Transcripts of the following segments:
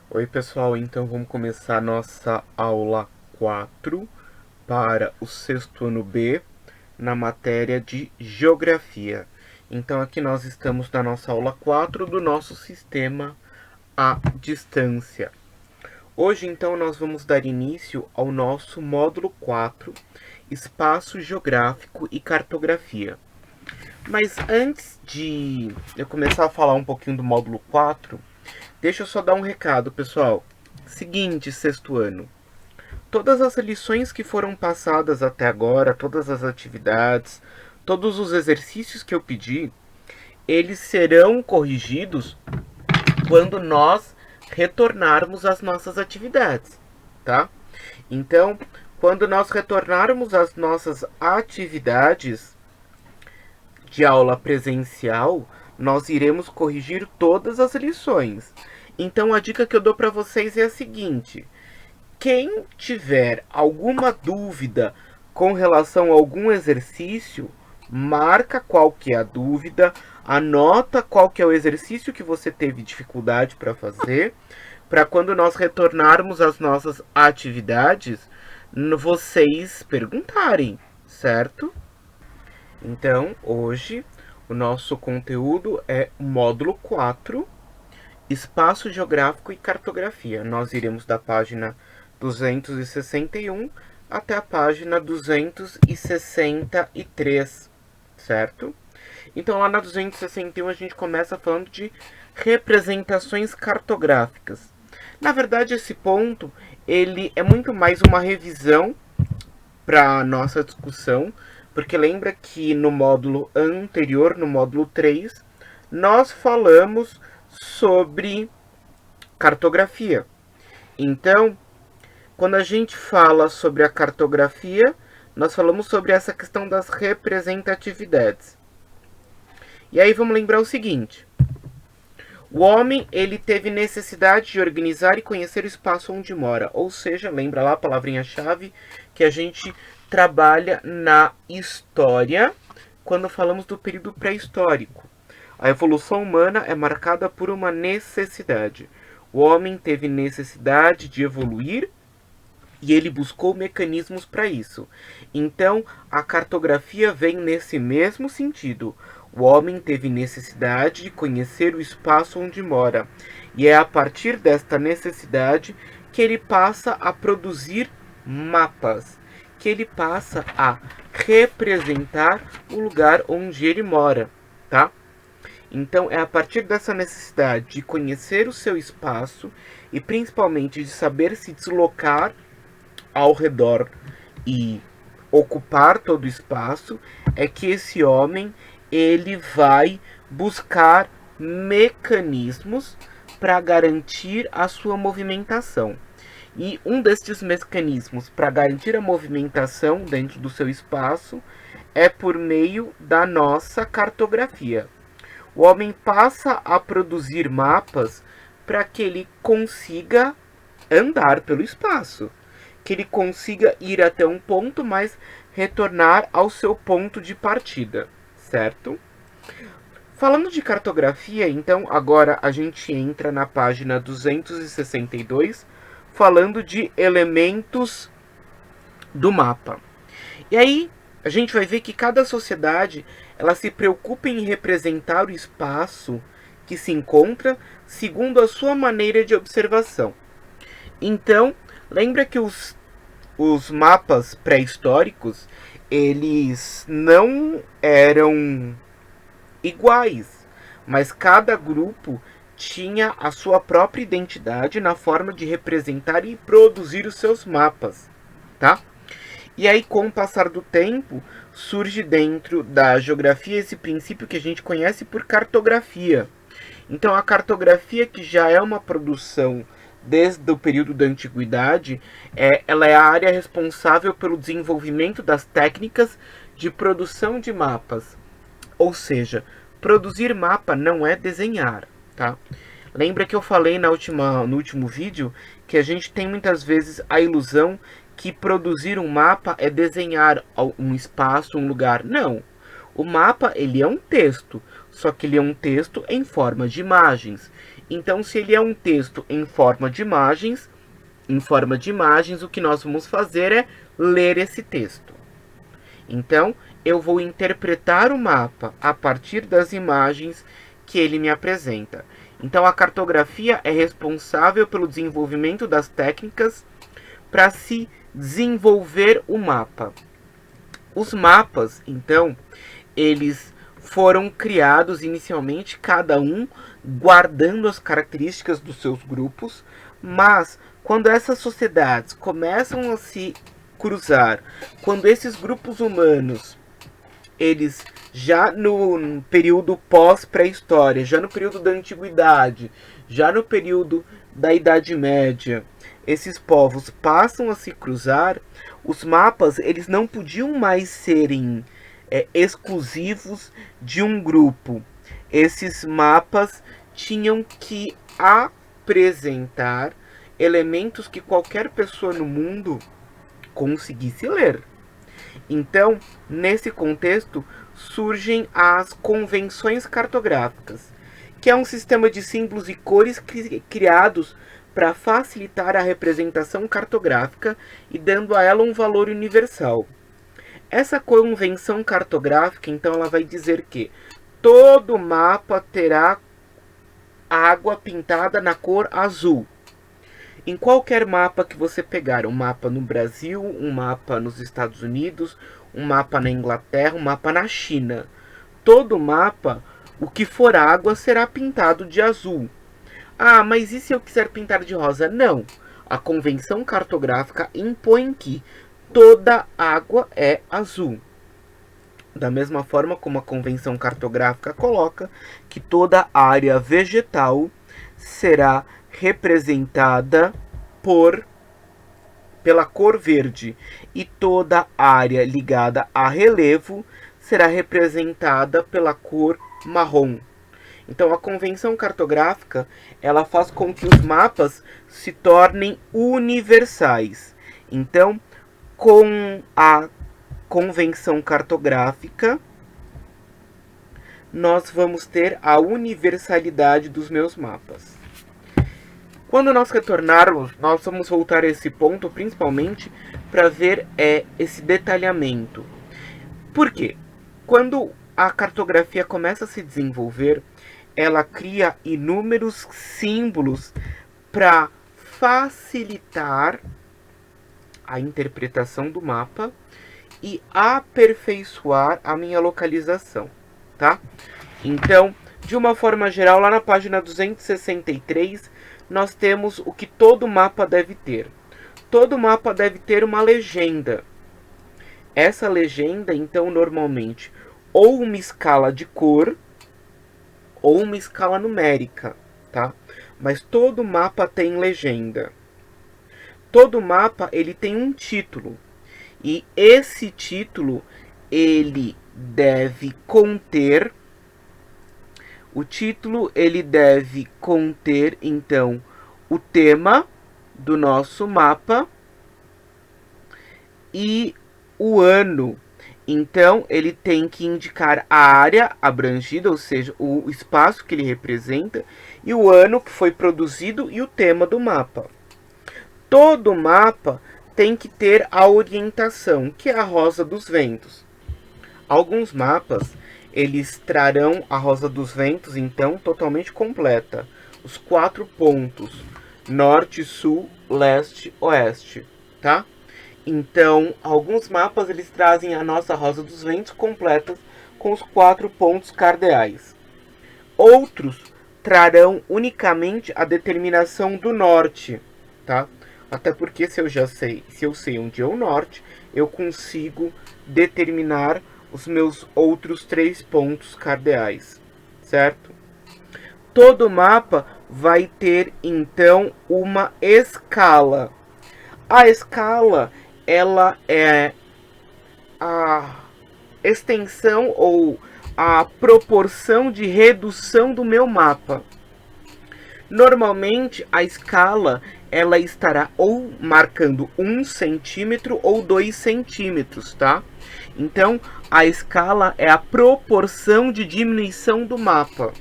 Oi, pessoal, então vamos começar nossa aula 4 para o sexto ano B na matéria de Geografia. Então, aqui nós estamos na nossa aula 4 do nosso sistema à distância. Hoje, então, nós vamos dar início ao nosso módulo 4, Espaço Geográfico e Cartografia. Mas antes de eu começar a falar um pouquinho do módulo 4, deixa eu só dar um recado, pessoal. Seguinte, sexto ano. Todas as lições que foram passadas até agora, todas as atividades, todos os exercícios que eu pedi, eles serão corrigidos quando nós retornarmos às nossas atividades, tá? Então, quando nós retornarmos às nossas atividades de aula presencial, nós iremos corrigir todas as lições. Então, a dica que eu dou para vocês é a seguinte: quem tiver alguma dúvida com relação a algum exercício, marca qual que é a dúvida, anota qual que é o exercício que você teve dificuldade para fazer, para quando nós retornarmos às nossas atividades, vocês perguntarem, certo? Então, hoje, o nosso conteúdo é o módulo 4, Espaço Geográfico e Cartografia. Nós iremos da página 261 até a página 263, certo? Então, lá na 261 a gente começa falando de representações cartográficas. Na verdade, esse ponto ele é muito mais uma revisão para nossa discussão, porque lembra que no módulo anterior, no módulo 3, nós falamos sobre cartografia. Então, quando a gente fala sobre a cartografia, nós falamos sobre essa questão das representatividades. E aí vamos lembrar o seguinte: o homem ele teve necessidade de organizar e conhecer o espaço onde mora. Ou seja, lembra lá a palavrinha-chave que a gente trabalha na história quando falamos do período pré-histórico. A evolução humana é marcada por uma necessidade. O homem teve necessidade de evoluir e ele buscou mecanismos para isso. Então, a cartografia vem nesse mesmo sentido. O homem teve necessidade de conhecer o espaço onde mora, e é a partir desta necessidade que ele passa a produzir mapas, que ele passa a representar o lugar onde ele mora, tá? Então, é a partir dessa necessidade de conhecer o seu espaço e principalmente de saber se deslocar ao redor e ocupar todo o espaço, é que esse homem ele vai buscar mecanismos para garantir a sua movimentação. E um destes mecanismos para garantir a movimentação dentro do seu espaço é por meio da nossa cartografia. O homem passa a produzir mapas para que ele consiga andar pelo espaço, que ele consiga ir até um ponto, mas retornar ao seu ponto de partida, certo? Falando de cartografia, então, agora a gente entra na página 262, falando de elementos do mapa. E aí, a gente vai ver que cada sociedade, ela se preocupa em representar o espaço que se encontra segundo a sua maneira de observação. Então, lembra que os mapas pré-históricos, eles não eram iguais, mas cada grupo tinha a sua própria identidade na forma de representar e produzir os seus mapas, tá? E aí, com o passar do tempo, surge dentro da geografia esse princípio que a gente conhece por cartografia. Então, a cartografia, que já é uma produção desde o período da antiguidade, ela é a área responsável pelo desenvolvimento das técnicas de produção de mapas. Ou seja, produzir mapa não é desenhar, tá? Lembra que eu falei no último vídeo que a gente tem muitas vezes a ilusão que produzir um mapa é desenhar um espaço, um lugar. Não. O mapa ele é um texto, só que ele é um texto em forma de imagens. Então, se ele é um texto em forma de imagens, o que nós vamos fazer é ler esse texto. Então, eu vou interpretar o mapa a partir das imagens que ele me apresenta. Então, a cartografia é responsável pelo desenvolvimento das técnicas para se desenvolver o mapa. Os mapas, então, eles foram criados inicialmente, cada um guardando as características dos seus grupos, mas quando essas sociedades começam a se cruzar, quando esses grupos humanos, eles já no período pós-pré-história, já no período da antiguidade, já no período da Idade Média, esses povos passam a se cruzar, os mapas eles não podiam mais serem exclusivos de um grupo. Esses mapas tinham que apresentar elementos que qualquer pessoa no mundo conseguisse ler. Então, nesse contexto, surgem as convenções cartográficas, que é um sistema de símbolos e cores criados para facilitar a representação cartográfica e dando a ela um valor universal. Essa convenção cartográfica, então, ela vai dizer que todo mapa terá água pintada na cor azul. Em qualquer mapa que você pegar, um mapa no Brasil, um mapa nos Estados Unidos, um mapa na Inglaterra, um mapa na China, todo mapa, o que for água será pintado de azul. Ah, mas e se eu quiser pintar de rosa? Não. A convenção cartográfica impõe que toda água é azul. Da mesma forma como a convenção cartográfica coloca que toda área vegetal será representada pela cor verde e toda área ligada a relevo será representada pela cor marrom. Então a convenção cartográfica, ela faz com que os mapas se tornem universais. Então, com a convenção cartográfica, nós vamos ter a universalidade dos meus mapas. Quando nós retornarmos, nós vamos voltar a esse ponto principalmente para ver esse detalhamento. Por quê? Quando a cartografia começa a se desenvolver, ela cria inúmeros símbolos para facilitar a interpretação do mapa e aperfeiçoar a minha localização, tá? Então, de uma forma geral, lá na página 263, nós temos o que todo mapa deve ter. Todo mapa deve ter uma legenda. Essa legenda, então, normalmente, ou uma escala de cor, ou uma escala numérica, tá? Mas todo mapa tem legenda. Todo mapa, ele tem um título. E esse título, ele deve conter... O título, ele deve conter, então, o tema do nosso mapa e o ano. Então, ele tem que indicar a área abrangida, ou seja, o espaço que ele representa, e o ano que foi produzido e o tema do mapa. Todo mapa tem que ter a orientação, que é a rosa dos ventos. Alguns mapas, eles trarão a rosa dos ventos, então, totalmente completa. Os 4 pontos, norte, sul, leste, oeste, tá? Então, alguns mapas, eles trazem a nossa rosa dos ventos completa com os 4 pontos cardeais. Outros trarão unicamente a determinação do norte, tá? Até porque se eu sei onde é o norte, eu consigo determinar os meus outros 3 pontos cardeais, certo? Todo mapa vai ter, então, uma escala. A escala, ela é a extensão ou a proporção de redução do meu mapa. Normalmente, a escala, ela estará ou marcando 1 centímetro ou 2 centímetros, tá? Então, a escala é a proporção de diminuição do mapa.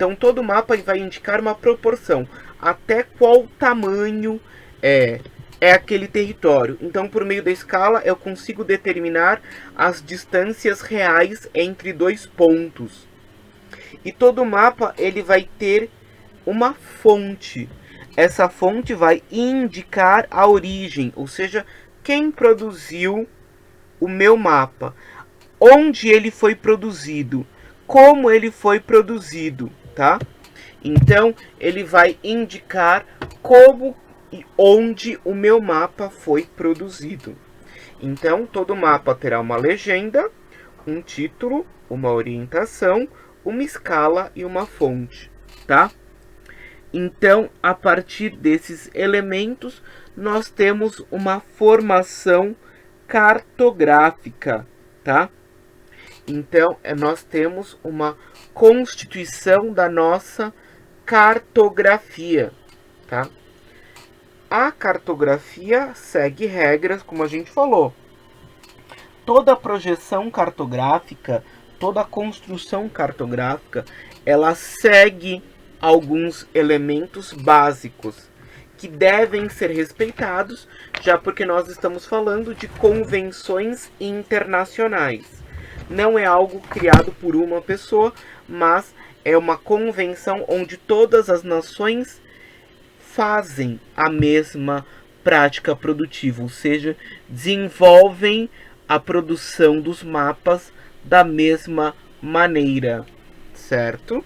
Então todo mapa vai indicar uma proporção, até qual tamanho é aquele território. Então, por meio da escala, eu consigo determinar as distâncias reais entre dois pontos. E todo mapa ele vai ter uma fonte. Essa fonte vai indicar a origem, ou seja, quem produziu o meu mapa, onde ele foi produzido, como ele foi produzido, tá? Então, ele vai indicar como e onde o meu mapa foi produzido. Então, todo mapa terá uma legenda, um título, uma orientação, uma escala e uma fonte, tá? Então, a partir desses elementos, nós temos uma formação cartográfica, tá? Então, nós temos uma constituição da nossa cartografia, tá? A cartografia segue regras, como a gente falou. Toda projeção cartográfica, toda construção cartográfica, ela segue alguns elementos básicos que devem ser respeitados, já porque nós estamos falando de convenções internacionais. Não é algo criado por uma pessoa, mas é uma convenção onde todas as nações fazem a mesma prática produtiva, ou seja, desenvolvem a produção dos mapas da mesma maneira, certo?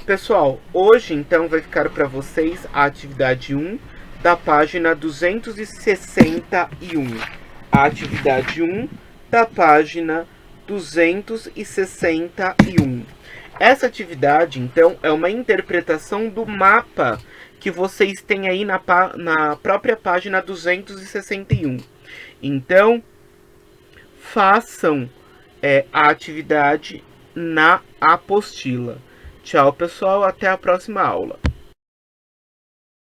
Pessoal, hoje então vai ficar para vocês a atividade 1 da página 261. A atividade 1 da página 261. Essa atividade, então, é uma interpretação do mapa que vocês têm aí na própria página 261. Então, façam a atividade na apostila. Tchau, pessoal. Até a próxima aula.